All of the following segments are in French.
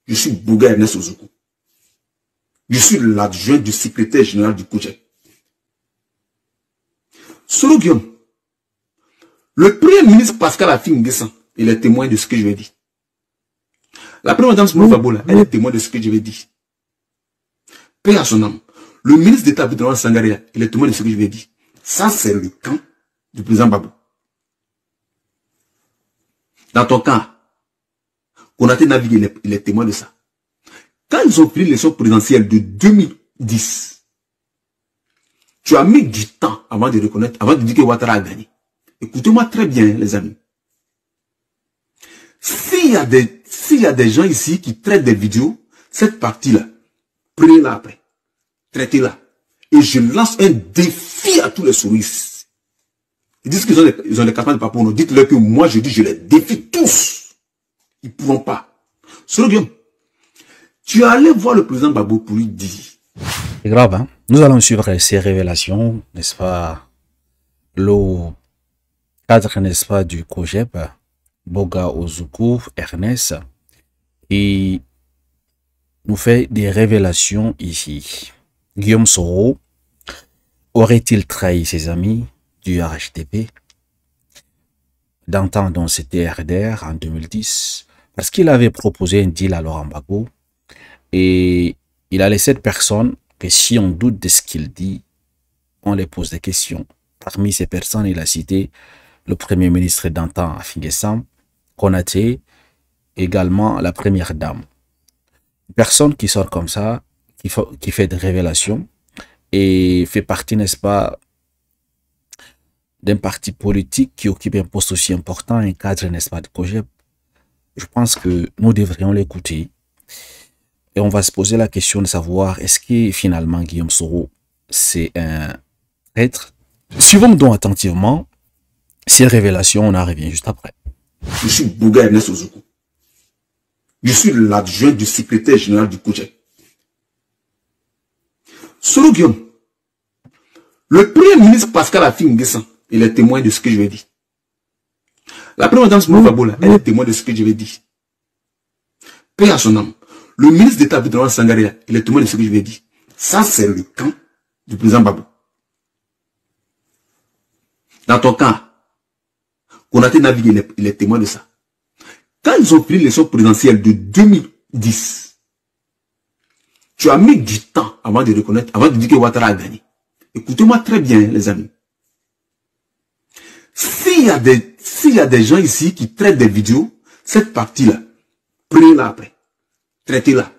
Je suis Bouga Ernest Ozoukou. Je suis l'adjoint du secrétaire général du COJEP. Soro Guillaume, le premier ministre Pascal Affi N'Guessan, il est témoin de ce que je vais dire. La première dame Smolo Fabola, elle est témoin de ce que je vais dire. Paix à son âme. Le ministre d'État Abdourahmane Sangaré, il est témoin de ce que je vais dire. Ça, c'est le camp du président Babou. Dans ton camp, Konaté Navigue, il est témoin de ça. Quand ils ont pris l'élection présidentielle de 2010, tu as mis du temps avant de reconnaître, avant de dire que Ouattara a gagné. Écoutez-moi très bien, les amis. S'il y a des gens ici qui traitent des vidéos, cette partie-là, prenez-la après. Traitez-la. Et je lance un défi à tous les souristes. Ils disent qu'ils ont des campagnes de papouno. Dites-leur que moi, je dis, je les défie tous. Ils ne pourront pas. Soro Guillaume, tu es allé voir le président Babou pour lui dire. C'est grave, hein? Nous allons suivre ces révélations, n'est-ce pas? Le cadre, n'est-ce pas, du COJEP, Bouga Ozoukou, Ernest, qui nous fait des révélations ici. Guillaume Soro aurait-il trahi ses amis du RHDP d'antan dont c'était RDR en 2010 parce qu'il avait proposé un deal à Laurent Gbagbo et il a laissé cette personne que si on doute de ce qu'il dit, on les pose des questions. Parmi ces personnes, il a cité le premier ministre d'antan Affi N'Guessan, Konaté, également la première dame. Une personne qui sort comme ça, qui fait des révélations et fait partie, n'est-ce pas, d'un parti politique qui occupe un poste aussi important, un cadre, n'est-ce pas, de COJEP. Je pense que nous devrions l'écouter et on va se poser la question de savoir est-ce que finalement Guillaume Soro c'est un traître. Suivons donc attentivement ces révélations, on en revient juste après. Je suis Bouga Ernest Ozoukou. Je suis l'adjoint du secrétaire général du COJEP. Soro Guillaume, le premier ministre Pascal Affi N'Guessan, il est témoin de ce que je vais dire. La première dame Smolo Fabola, elle est témoin de ce que je vais dire. Paix à son âme. Le ministre d'État Abdourahmane Sangaré, il est témoin de ce que je vais dire. Ça, c'est le camp du président Babou. Dans ton camp, Konaté Navigue, il est témoin de ça. Quand ils ont pris l'élection présidentielle de 2010, tu as mis du temps avant de reconnaître, avant de dire que Ouattara a gagné. Écoutez-moi très bien, les amis. S'il y a des gens ici qui traitent des vidéos, cette partie-là, prenez-la après. Traitez-la.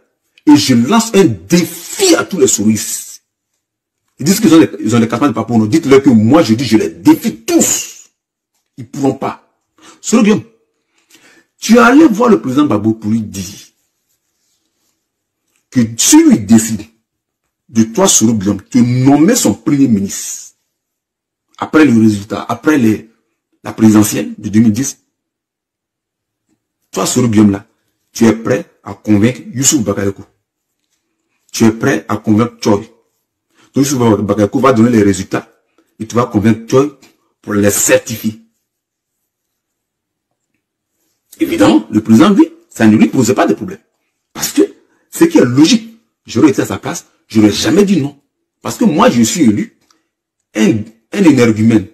Et je lance un défi à tous les souristes. Ils disent qu'ils ont des campagnes de papouno. Dites-leur que moi, je dis, je les défie tous. Ils ne pourront pas. Soro Guillaume, tu es allé voir le président Babou pour lui dire que si lui décide de toi, Soro Guillaume, de nommer son premier ministre après le résultat, après la présidentielle de 2010, toi, Soro Guillaume, là, tu es prêt à convaincre Youssouf Bakayoko. Tu es prêt à convaincre Choi. Donc, Youssouf Bakayoko va donner les résultats et tu vas convaincre Choi pour les certifier. Évidemment, le président, lui, ça ne lui posait pas de problème. Parce que, ce qui est logique, j'aurais été à sa place, je n'aurais jamais dit non. Parce que moi, je suis élu un énergumène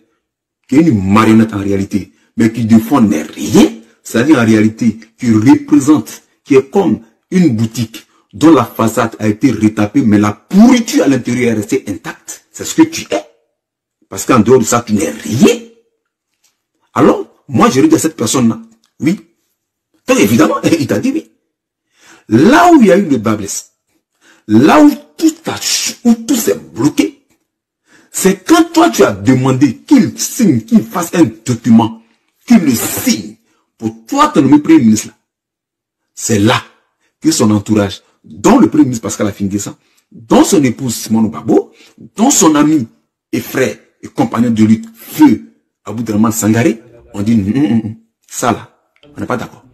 qui est une marionnette en réalité, mais qui de fond n'est rien, c'est-à-dire en réalité, qui représente, qui est comme une boutique dont la façade a été retapée, mais la pourriture à l'intérieur est restée intacte. C'est ce que tu es. Parce qu'en dehors de ça, tu n'es rien. Alors, moi, je dis à cette personne-là, oui. Donc, évidemment, il t'a dit oui. Là où il y a eu le bas blesse, là où tout s'est bloqué, c'est quand toi, tu as demandé qu'il signe, qu'il fasse un document, qu'il le signe, pour toi, te nommer premier ministre. C'est là que son entourage, dont le premier ministre Pascal Affi N'Guessan, dont son épouse Simone Gbagbo, dont son ami et frère et compagnon de lutte, Feu Abdourahmane Sangaré, on dit non, ça là, on n'est pas d'accord.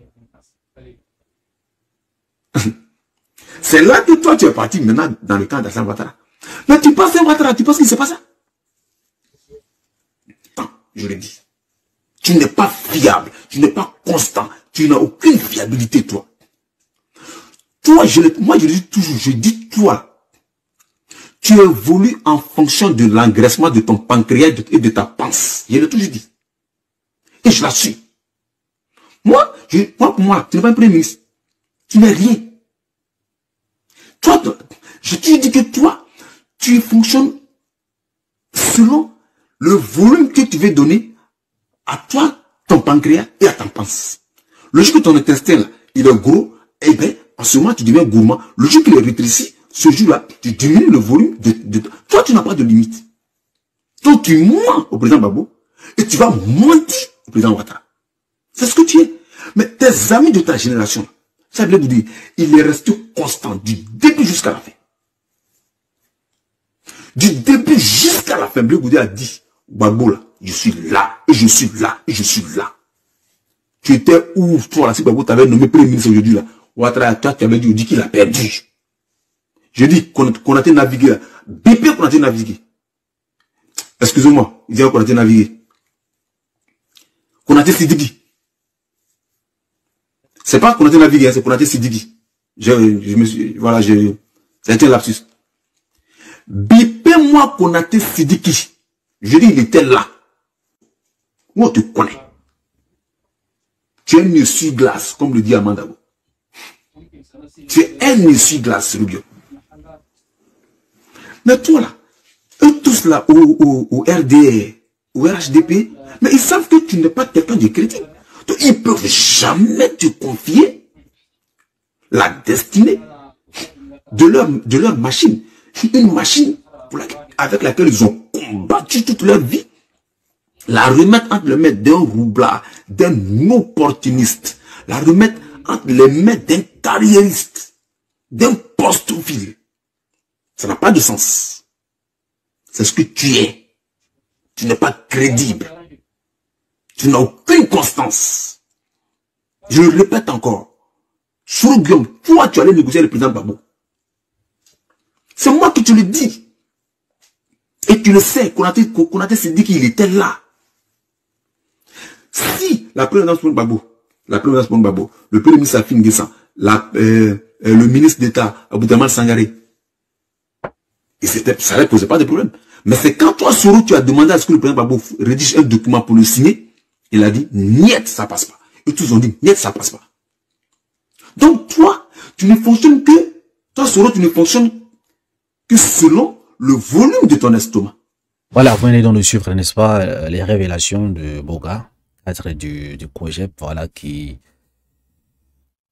C'est là que toi tu es parti maintenant dans le camp d'Alassane Ouattara. Mais tu penses à Ouattara, tu penses qu'il ne sait pas ça? Non, je le dis. Tu n'es pas fiable, tu n'es pas constant, tu n'as aucune fiabilité toi. Toi, moi, je le dis toujours, je dis toi, tu évolues en fonction de l'engraissement de ton pancréas et de ta panse. Je l'ai toujours dit. Et je l'assume. Moi, pour moi, tu n'es pas un premier ministre. Tu n'es rien. Toi, je te dis que toi, tu fonctionnes selon le volume que tu veux donner à toi, ton pancréas et à ta panse. Le jour que ton intestin, là, il est gros, eh bien, en ce moment, tu deviens gourmand. Le jour qu'il est rétréci, ce jour-là, tu diminues le volume de... Toi, tu n'as pas de limite. Donc, tu mens au président Gbagbo et tu vas mentir au président Ouattara. C'est ce que tu es. Mais tes amis de ta génération, ça veut dire, il est resté constant du début jusqu'à la fin. Du début jusqu'à la fin, Blé Goudé a dit, Gbagbo là, je suis là, et je suis là, et je suis là. Tu étais où, toi là, si Gbagbo t'avait nommé premier ministre aujourd'hui là, Ouattara, toi tu avais dit qu'il a perdu. Je dis qu'on a été navigué là, BP qu'on a été navigué. Excusez-moi, il dit qu'on a été navigué. Qu'on a été Sidiki. C'est pas qu'on a été navigué, c'est qu'on a été Sidiki. Je me suis, voilà, c'est un lapsus. BP moi qu'on a été Sidiki. Je dis, il était là. Moi, on te connaît. Tu es un essuie-glace, comme le dit Amandabo. Tu es un essuie-glace, Rubio. Mais toi là, eux tous là, au RDR, au RHDP, mais ils savent que tu n'es pas quelqu'un de crédit. Donc ils ne peuvent jamais te confier la destinée de leur machine. Une machine avec laquelle ils ont combattu toute leur vie. La remettre entre les mains d'un roublard, d'un opportuniste. La remettre entre les mains d'un carriériste, d'un postophile. Ça n'a pas de sens. C'est ce que tu es. Tu n'es pas crédible. Tu n'as aucune constance. Je le répète encore. Sur Guillaume, toi, tu allais négocier avec le président Gbagbo. C'est moi qui te le dis. Et tu le sais, Konaté s'est dit qu'il était là. Si la présidence pour Gbagbo, le premier ministre Safin Guessan, le ministre d'État Aboudamal Sangaré, et ça ne posait pas de problème. Mais c'est quand toi, Soro, tu as demandé à ce que le président Gbagbo rédige un document pour le signer, il a dit, niet, ça passe pas. Et tous ont dit, niet, ça passe pas. Donc toi, tu ne fonctionnes que, toi, Soro, tu ne fonctionnes que selon le volume de ton estomac. Voilà, vous venez donc de suivre, n'est-ce pas, les révélations de Boga, cadre du COJEP, voilà, qui,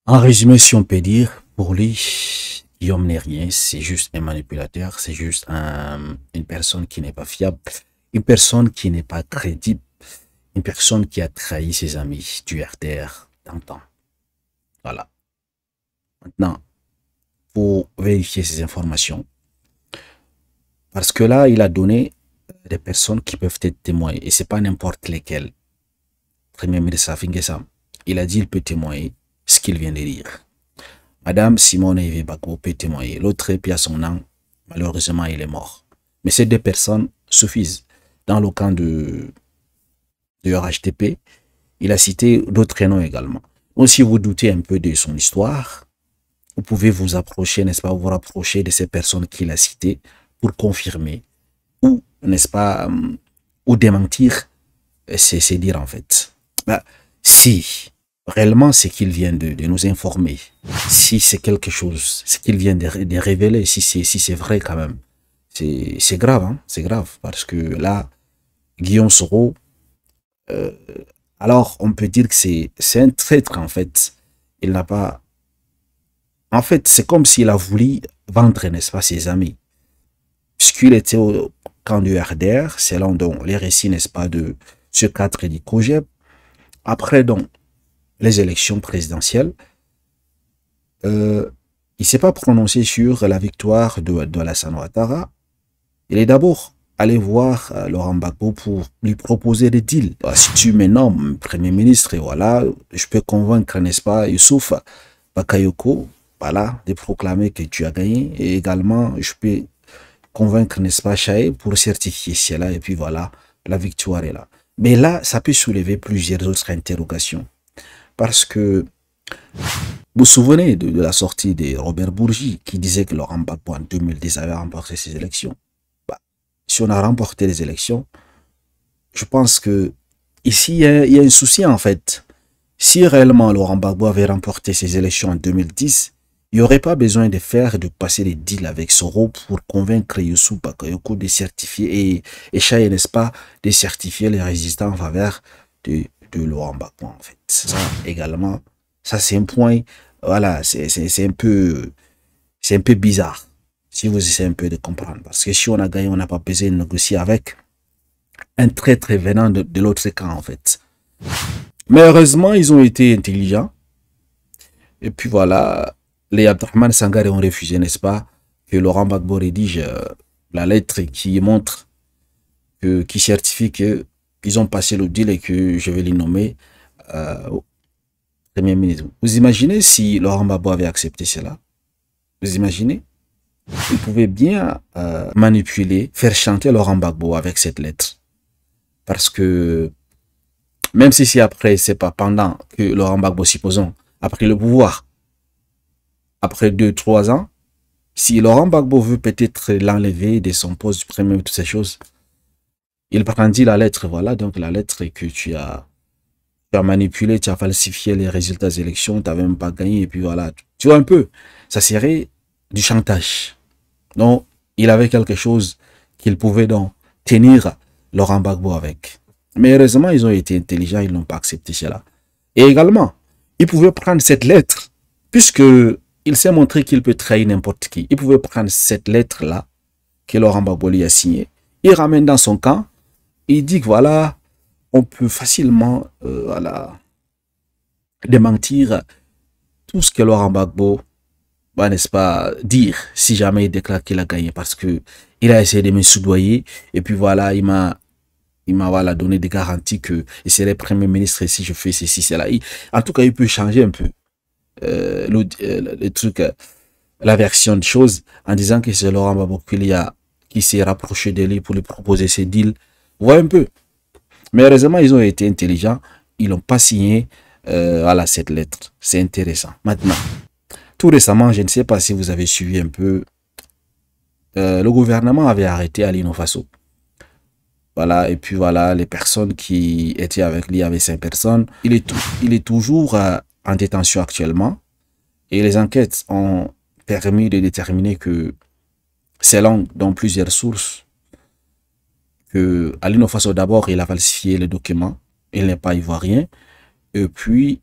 en résumé, si on peut dire, pour lui, Guillaume n'est rien, c'est juste un manipulateur, c'est juste une personne qui n'est pas fiable, une personne qui n'est pas crédible, une personne qui a trahi ses amis du RDR d'antan. Voilà. Maintenant, pour vérifier ces informations, parce que là, il a donné des personnes qui peuvent être témoins, et c'est pas n'importe lesquelles. Premier ministre Safin Guessan, il a dit qu'il peut témoigner ce qu'il vient de dire. Madame Simone Eve Gbagbo peut témoigner. L'autre, puis à son nom, malheureusement, il est mort. Mais ces deux personnes suffisent. Dans le camp de RHTP, il a cité d'autres noms également. Donc, si vous doutez un peu de son histoire, vous pouvez vous approcher, n'est-ce pas, vous rapprocher de ces personnes qu'il a citées pour confirmer ou, n'est-ce pas, ou démentir ces dires en fait. Bah, si réellement ce qu'il vient de nous informer, si c'est quelque chose, ce qu'il vient de révéler, si c'est vrai quand même, c'est grave, hein, c'est grave, parce que là, Guillaume Soro, alors on peut dire que c'est un traître en fait. Il n'a pas, en fait, c'est comme s'il a voulu vendre, n'est-ce pas, ses amis, puisqu'il était au camp du RDR, c'est là donc les récits, n'est-ce pas, de ce cadre du COJEP. Après donc les élections présidentielles, il ne s'est pas prononcé sur la victoire de Alassane Ouattara. Il est d'abord allé voir Laurent Gbagbo pour lui proposer des deals. Si tu me nommes Premier ministre, et voilà, je peux convaincre, n'est-ce pas, Youssouf Bakayoko, voilà, de proclamer que tu as gagné. Et également, je peux convaincre, n'est-ce pas, Chaé pour certifier cela. Et puis voilà, la victoire est là. Mais là, ça peut soulever plusieurs autres interrogations. Parce que vous souvenez de la sortie de Robert Bourgi qui disait que Laurent Gbagbo en 2010 avait remporté ces élections. Bah, si on a remporté les élections, je pense que ici il y a un souci en fait. Si réellement Laurent Gbagbo avait remporté ces élections en 2010, il n'y aurait pas besoin de passer des deals avec Soro pour convaincre Youssou Bakayoko de certifier et Chaye, n'est-ce pas, de certifier les résistants en faveur de Laurent Gbagbo en fait. Ça également, ça c'est un point, voilà, c'est un peu bizarre. Si vous essayez un peu de comprendre. Parce que si on a gagné, on n'a pas besoin de négocier avec un traître venant de l'autre camp en fait. Mais heureusement, ils ont été intelligents. Et puis voilà, les Abdrahman Sangare ont refusé, n'est-ce pas, que Laurent Gbagbo rédige la lettre qui montre, qui certifie qu'ils ont passé le deal et que je vais les nommer Premier ministre. Vous imaginez si Laurent Gbagbo avait accepté cela? Vous imaginez? Il pouvait bien manipuler, faire chanter Laurent Gbagbo avec cette lettre. Parce que même si c'est après, c'est pas pendant que Laurent Gbagbo, supposons, a pris le pouvoir, après 2-3 ans, si Laurent Gbagbo veut peut-être l'enlever de son poste du premier, toutes ces choses, il prendit la lettre, voilà, donc la lettre que tu as manipulé, tu as falsifié les résultats des élections, tu n'as même pas gagné, et puis voilà, tu vois un peu, ça serait du chantage. Donc, il avait quelque chose qu'il pouvait donc tenir Laurent Gbagbo avec. Mais heureusement, ils ont été intelligents, ils n'ont pas accepté cela. Et également, il pouvait prendre cette lettre, puisque il s'est montré qu'il peut trahir n'importe qui. Il pouvait prendre cette lettre-là, que Laurent Gbagbo lui a signée, il ramène dans son camp, il dit que voilà, on peut facilement voilà, démentir tout ce que Laurent Gbagbo va, n'est-ce pas, dire si jamais il déclare qu'il a gagné, parce que il a essayé de me soudoyer, et puis voilà, il m'a voilà, donné des garanties que il serait Premier ministre si je fais ceci, cela. En tout cas, il peut changer un peu le truc, la version de choses, en disant que c'est Laurent Gbagbo qui s'est rapproché de lui pour lui proposer ses deals. Vous voyez un peu. Mais heureusement, ils ont été intelligents. Ils n'ont pas signé voilà, cette lettre. C'est intéressant. Maintenant, tout récemment, je ne sais pas si vous avez suivi un peu, le gouvernement avait arrêté Alino Faso. Voilà, et puis voilà, les personnes qui étaient avec lui, il y avait 5 personnes. Il est toujours en détention actuellement. Et les enquêtes ont permis de déterminer que, selon dans plusieurs sources, que Alino Faso, d'abord, il a falsifié les documents. Il n'est pas ivoirien. Et puis,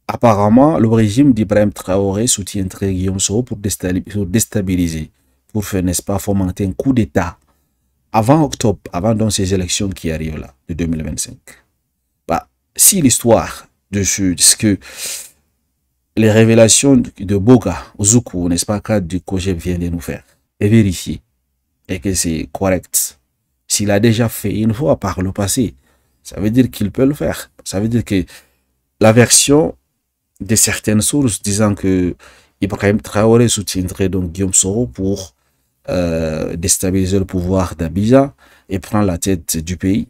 apparemment, le régime d'Ibrahim Traoré soutiendrait Guillaume Soro pour déstabiliser, pour faire, n'est-ce pas, fomenter un coup d'État avant octobre, avant donc ces élections qui arrivent là, de 2025. Bah, si l'histoire de ce que les révélations de Boga, Ozuku, n'est-ce pas, cadre du COGEP vient de nous faire, est vérifiée, et que c'est correct, s'il a déjà fait une fois par le passé, ça veut dire qu'il peut le faire. Ça veut dire que la version de certaines sources disant que Ibrahim Traoré soutiendrait donc Guillaume Soro pour déstabiliser le pouvoir d'Abidjan et prendre la tête du pays,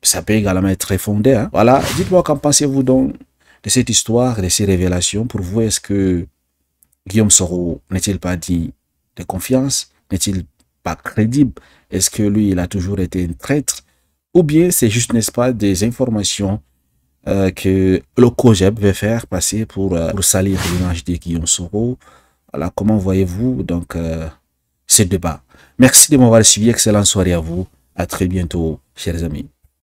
ça peut également être très fondé. Hein. Voilà, dites-moi qu'en pensez-vous donc de cette histoire, de ces révélations. Pour vous, est-ce que Guillaume Soro n'est-il pas digne de confiance? N'est-il pas crédible? Est-ce que lui, il a toujours été un traître? Ou bien c'est juste, n'est-ce pas, des informations que le COGEP veut faire passer pour salir l'image de Guillaume Soro? Voilà, comment voyez-vous donc ce débat? Merci de m'avoir suivi. Excellente soirée à vous. À très bientôt, chers amis.